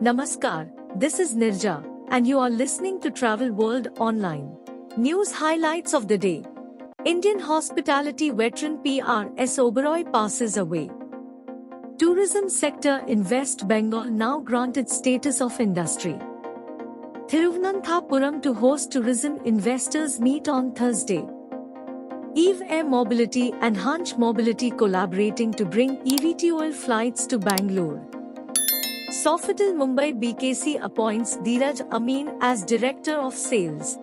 Namaskar, this is Nirja, and you are listening to Travel World Online. News highlights of the day. Indian hospitality veteran P R S Oberoi passes away. Tourism sector in West Bengal now granted status of industry. Thiruvananthapuram to host tourism investors meet on Thursday. eVTOL Mobility and Hunch Mobility collaborating to bring eVTOL flights to Bangalore. Sofitel Mumbai BKC appoints Dhiraj Amin as Director of Sales.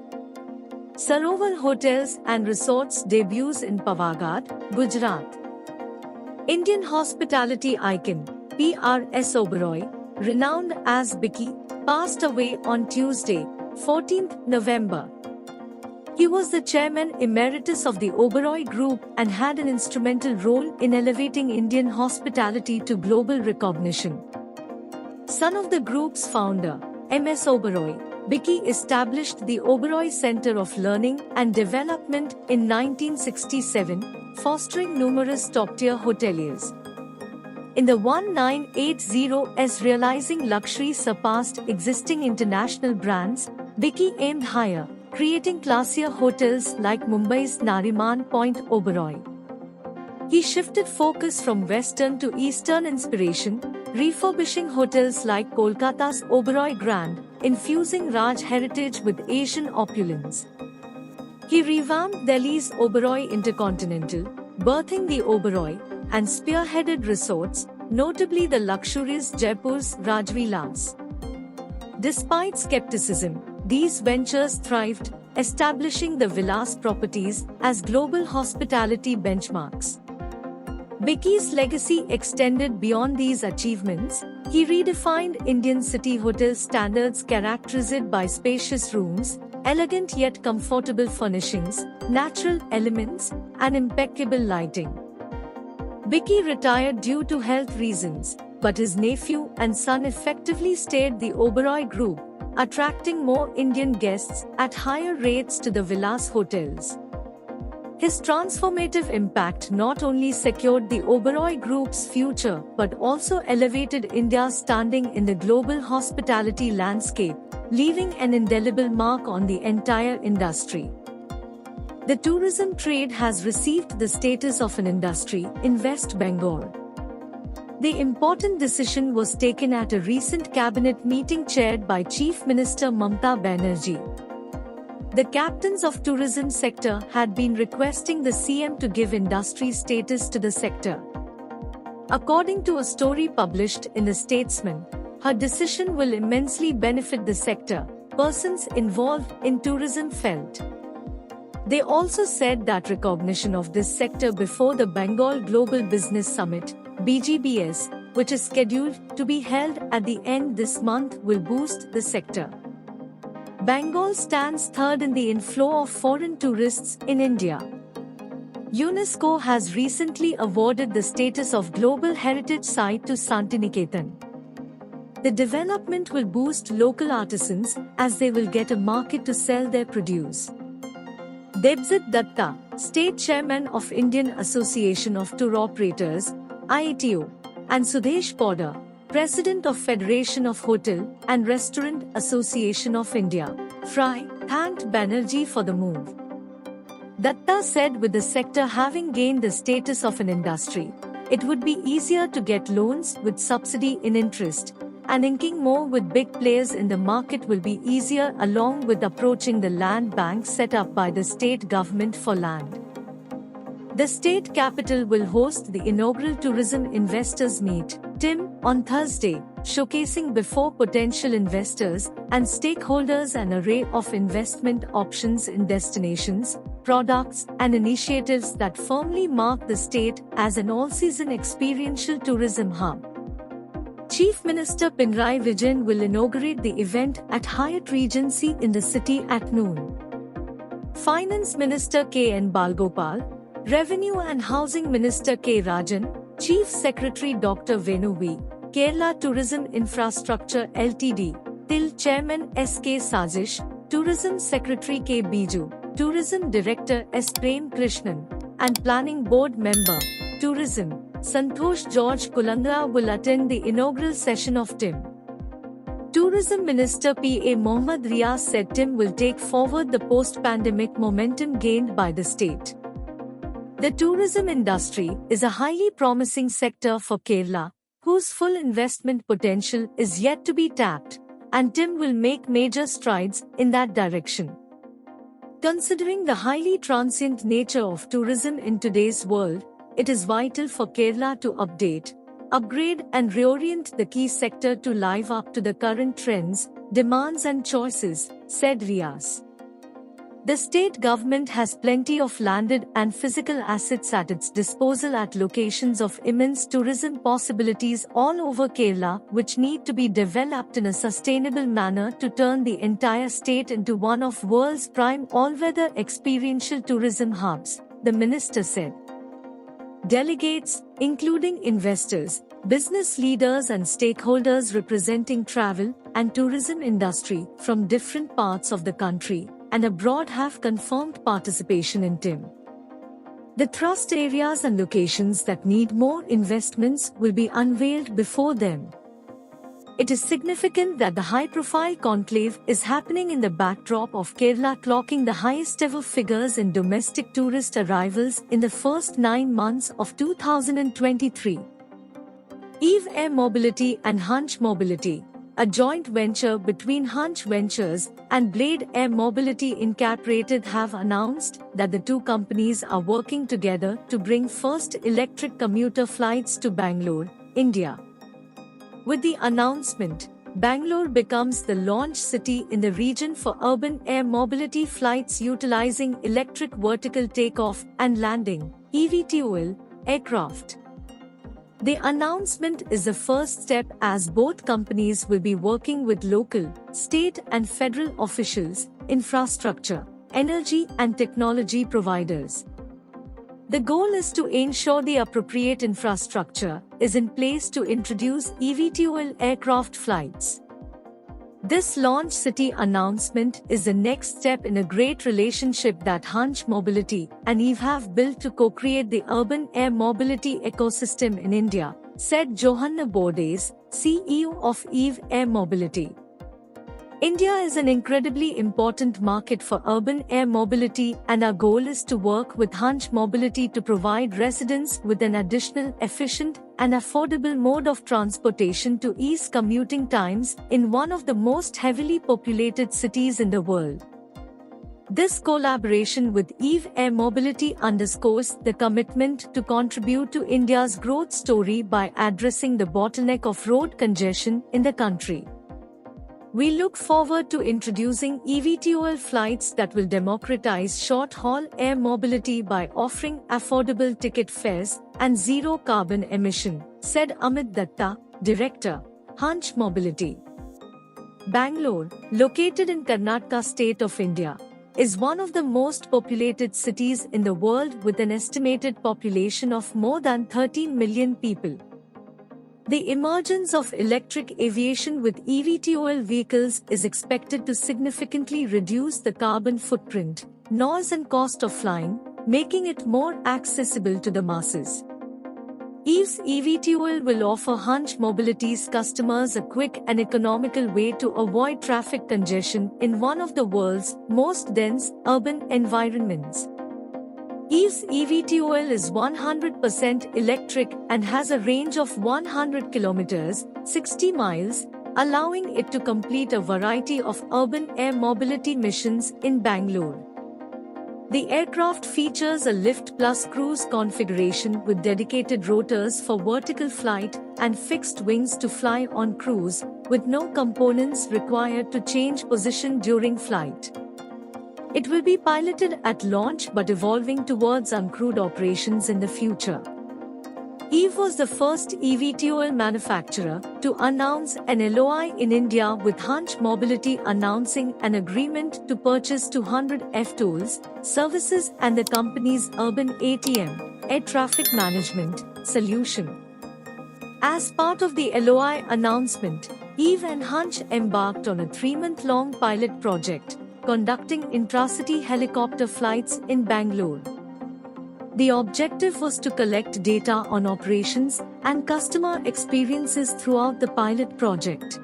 Sarovar Hotels and Resorts debuts in Pavagadh, Gujarat. Indian hospitality icon P R S Oberoi, renowned as Bicky, passed away on Tuesday, 14th November. He was the chairman emeritus of the Oberoi Group and had an instrumental role in elevating Indian hospitality to global recognition. Son of the group's founder, M.S. Oberoi, Bicky established the Oberoi Center of Learning and Development in 1967, fostering numerous top-tier hoteliers. In the 1980s, realizing luxury surpassed existing international brands, Bicky aimed higher, creating classier hotels like Mumbai's Nariman Point Oberoi. He shifted focus from Western to Eastern inspiration, refurbishing hotels like Kolkata's Oberoi Grand, infusing Raj heritage with Asian opulence. He revamped Delhi's Oberoi Intercontinental, birthing the Oberoi, and spearheaded resorts, notably the luxurious Jaipur's Rajvilas. Despite skepticism, these ventures thrived, establishing the Vilas properties as global hospitality benchmarks. Bicky's legacy extended beyond these achievements. He redefined Indian city hotel standards characterized by spacious rooms, elegant yet comfortable furnishings, natural elements, and impeccable lighting. Bicky retired due to health reasons, but his nephew and son effectively steered the Oberoi Group, attracting more Indian guests at higher rates to the Vilas hotels. His transformative impact not only secured the Oberoi Group's future but also elevated India's standing in the global hospitality landscape, leaving an indelible mark on the entire industry. The tourism trade has received the status of an industry in West Bengal. The important decision was taken at a recent cabinet meeting chaired by Chief Minister Mamata Banerjee. The captains of tourism sector had been requesting the CM to give industry status to the sector. According to a story published in The Statesman, her decision will immensely benefit the sector, persons involved in tourism felt. They also said that recognition of this sector before the Bengal Global Business Summit, BGBS, which is scheduled to be held at the end this month, will boost the sector. Bengal stands third in the inflow of foreign tourists in India. UNESCO has recently awarded the status of Global Heritage Site to Santiniketan. The development will boost local artisans as they will get a market to sell their produce. Debjit Datta, State Chairman of Indian Association of Tour Operators, IATO, and Sudhesh Poddar, President of Federation of Hotel and Restaurant Association of India, FRI, thanked Banerjee for the move. Datta said with the sector having gained the status of an industry, it would be easier to get loans with subsidy in interest, and inking more with big players in the market will be easier along with approaching the land bank set up by the state government for land. The state capital will host the inaugural Tourism Investors Meet, TIM, on Thursday, showcasing before potential investors and stakeholders an array of investment options in destinations, products, and initiatives that firmly mark the state as an all-season experiential tourism hub. Chief Minister Pinarayi Vijayan will inaugurate the event at Hyatt Regency in the city at noon. Finance Minister K. N. Balgopal, Revenue and Housing Minister K. Rajan, Chief Secretary Dr. Venu V, Kerala Tourism Infrastructure Ltd, TIL Chairman S. K. Sajish, Tourism Secretary K. Biju, Tourism Director S. Prem Krishnan, and Planning Board Member, Tourism, Santosh George Kulandra will attend the inaugural session of TIM. Tourism Minister PA Mohammad Riaz said TIM will take forward the post-pandemic momentum gained by the state. The tourism industry is a highly promising sector for Kerala, whose full investment potential is yet to be tapped, and TIM will make major strides in that direction. Considering the highly transient nature of tourism in today's world, it is vital for Kerala to update, upgrade and reorient the key sector to live up to the current trends, demands and choices, said Riaz. The state government has plenty of landed and physical assets at its disposal at locations of immense tourism possibilities all over Kerala, which need to be developed in a sustainable manner to turn the entire state into one of world's prime all-weather experiential tourism hubs, the minister said. Delegates, including investors, business leaders and stakeholders representing travel and tourism industry from different parts of the country and abroad have confirmed participation in TIM. The thrust areas and locations that need more investments will be unveiled before them. It is significant that the high-profile conclave is happening in the backdrop of Kerala clocking the highest-ever figures in domestic tourist arrivals in the first 9 months of 2023. eVTOL Mobility and Hunch Mobility, a joint venture between Hunch Ventures and Blade Air Mobility Incorporated, have announced that the two companies are working together to bring first electric commuter flights to Bangalore, India. With the announcement, Bangalore becomes the launch city in the region for urban air mobility flights utilizing electric vertical takeoff and landing (eVTOL) aircraft. The announcement is the first step as both companies will be working with local, state and federal officials, infrastructure, energy and technology providers. The goal is to ensure the appropriate infrastructure is in place to introduce eVTOL aircraft flights. This launch city announcement is the next step in a great relationship that Hunch Mobility and EVE have built to co-create the urban air mobility ecosystem in India, said Johanna Bordes, CEO of EVE Air Mobility. India is an incredibly important market for urban air mobility, and our goal is to work with Hunch Mobility to provide residents with an additional efficient and affordable mode of transportation to ease commuting times in one of the most heavily populated cities in the world. This collaboration with EVE Air Mobility underscores the commitment to contribute to India's growth story by addressing the bottleneck of road congestion in the country. We look forward to introducing eVTOL flights that will democratize short-haul air mobility by offering affordable ticket fares and zero carbon emission, said Amit Datta, Director, Hunch Mobility. Bangalore, located in Karnataka state of India, is one of the most populated cities in the world with an estimated population of more than 13 million people. The emergence of electric aviation with eVTOL vehicles is expected to significantly reduce the carbon footprint, noise and cost of flying, making it more accessible to the masses. EVE's eVTOL will offer Hunch Mobility's customers a quick and economical way to avoid traffic congestion in one of the world's most dense urban environments. EVE's eVTOL is 100% electric and has a range of 100 kilometers, 60 miles, allowing it to complete a variety of urban air mobility missions in Bangalore. The aircraft features a lift plus cruise configuration with dedicated rotors for vertical flight and fixed wings to fly on cruise, with no components required to change position during flight. It will be piloted at launch but evolving towards uncrewed operations in the future. EVE was the first eVTOL manufacturer to announce an LOI in India, with Hunch Mobility announcing an agreement to purchase 200 eVTOLs services and the company's urban ATM, air traffic management, solution. As part of the LOI announcement, EVE and Hunch embarked on a 3-month-long pilot project, conducting intracity helicopter flights in Bangalore. The objective was to collect data on operations and customer experiences throughout the pilot project.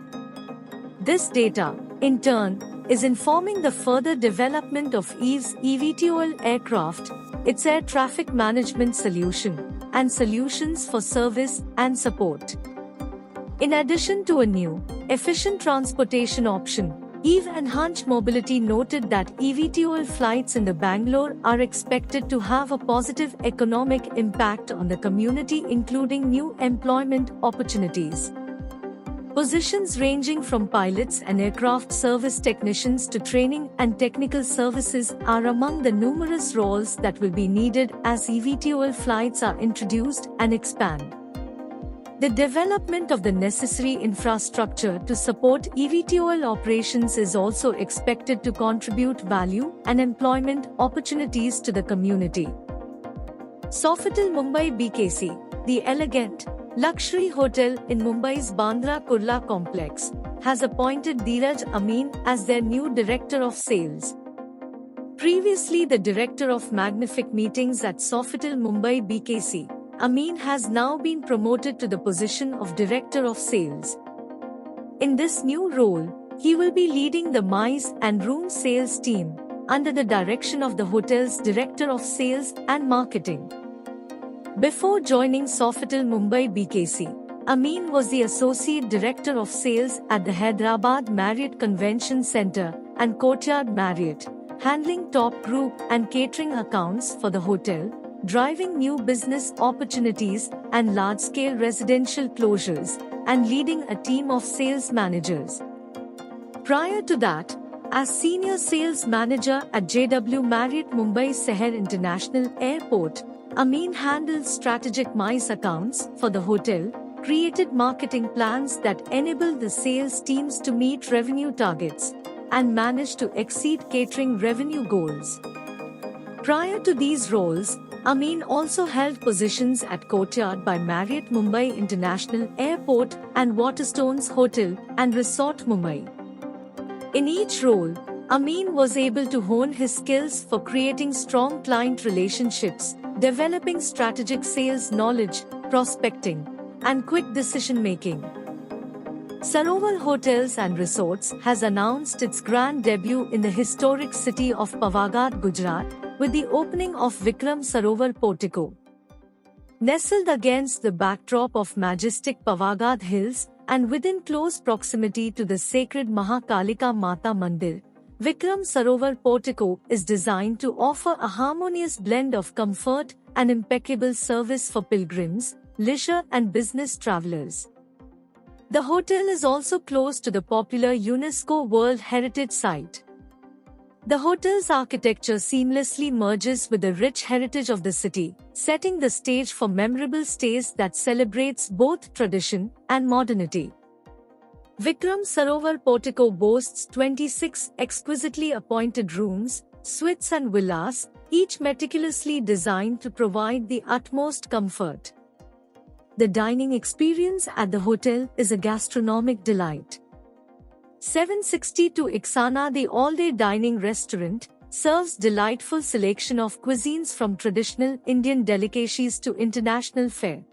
This data, in turn, is informing the further development of EV's eVTOL aircraft, its air traffic management solution, and solutions for service and support. In addition to a new, efficient transportation option, EVE and Hunch Mobility noted that eVTOL flights in the Bangalore are expected to have a positive economic impact on the community, including new employment opportunities. Positions ranging from pilots and aircraft service technicians to training and technical services are among the numerous roles that will be needed as eVTOL flights are introduced and expand. The development of the necessary infrastructure to support eVTOL operations is also expected to contribute value and employment opportunities to the community. Sofitel Mumbai BKC, the elegant, luxury hotel in Mumbai's Bandra Kurla complex, has appointed Dhiraj Amin as their new Director of Sales. Previously the Director of Magnific Meetings at Sofitel Mumbai BKC, Amin has now been promoted to the position of Director of Sales. In this new role, he will be leading the MICE and room sales team, under the direction of the hotel's Director of Sales and Marketing. Before joining Sofitel Mumbai BKC, Amin was the Associate Director of Sales at the Hyderabad Marriott Convention Center and Courtyard Marriott, handling top group and catering accounts for the hotel, driving new business opportunities and large-scale residential closures, and leading a team of sales managers. Prior to that, as Senior Sales Manager at JW Marriott Mumbai Seher International Airport, Amin handled strategic MICE accounts for the hotel, created marketing plans that enabled the sales teams to meet revenue targets, and managed to exceed catering revenue goals. Prior to these roles, Amin also held positions at Courtyard by Marriott Mumbai International Airport and Waterstones Hotel and Resort Mumbai. In each role, Amin was able to hone his skills for creating strong client relationships, developing strategic sales knowledge, prospecting, and quick decision-making. Sarovar Hotels and Resorts has announced its grand debut in the historic city of Pavagadh, Gujarat, with the opening of Vikram Sarovar Portico. Nestled against the backdrop of majestic Pavagadh Hills and within close proximity to the sacred Mahakalika Mata Mandir, Vikram Sarovar Portico is designed to offer a harmonious blend of comfort and impeccable service for pilgrims, leisure and business travelers. The hotel is also close to the popular UNESCO World Heritage Site. The hotel's architecture seamlessly merges with the rich heritage of the city, setting the stage for memorable stays that celebrates both tradition and modernity. Vikram Sarovar Portico boasts 26 exquisitely appointed rooms, suites and villas, each meticulously designed to provide the utmost comfort. The dining experience at the hotel is a gastronomic delight. 762 Iksana, the all-day dining restaurant, serves delightful selection of cuisines from traditional Indian delicacies to international fare.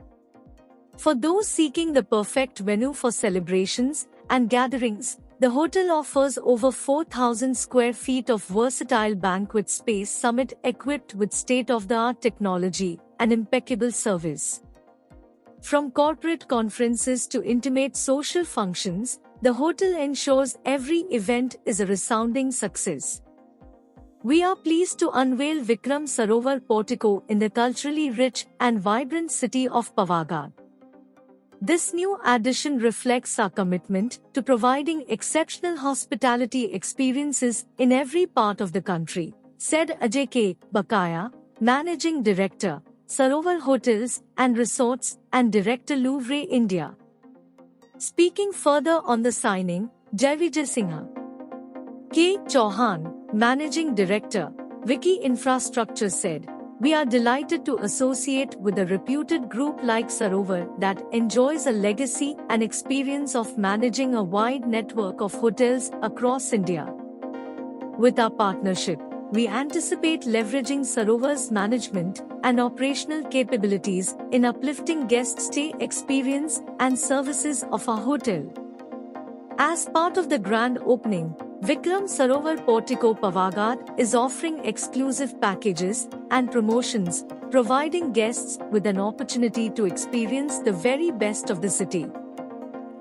For those seeking the perfect venue for celebrations and gatherings, the hotel offers over 4,000 square feet of versatile banquet space summit equipped with state-of-the-art technology and impeccable service. From corporate conferences to intimate social functions, the hotel ensures every event is a resounding success. We are pleased to unveil Vikram Sarovar Portico in the culturally rich and vibrant city of Pavagadh. This new addition reflects our commitment to providing exceptional hospitality experiences in every part of the country, said Ajay K. Bakaya, Managing Director, Sarovar Hotels and Resorts and Director Louvre India. Speaking further on the signing, Jayvijay Singha K. Chauhan, Managing Director, Wiki Infrastructure said, "We are delighted to associate with a reputed group like Sarovar that enjoys a legacy and experience of managing a wide network of hotels across India. With our partnership, we anticipate leveraging Sarovar's management and operational capabilities in uplifting guest stay experience and services of our hotel." As part of the grand opening, Vikram Sarovar Portico Pavagadh is offering exclusive packages and promotions, providing guests with an opportunity to experience the very best of the city.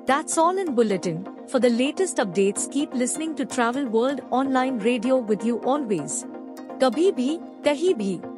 That's all in Bulletin. For the latest updates, keep listening to Travel World Online Radio with you always. Kabhi bhi, kahi bhi.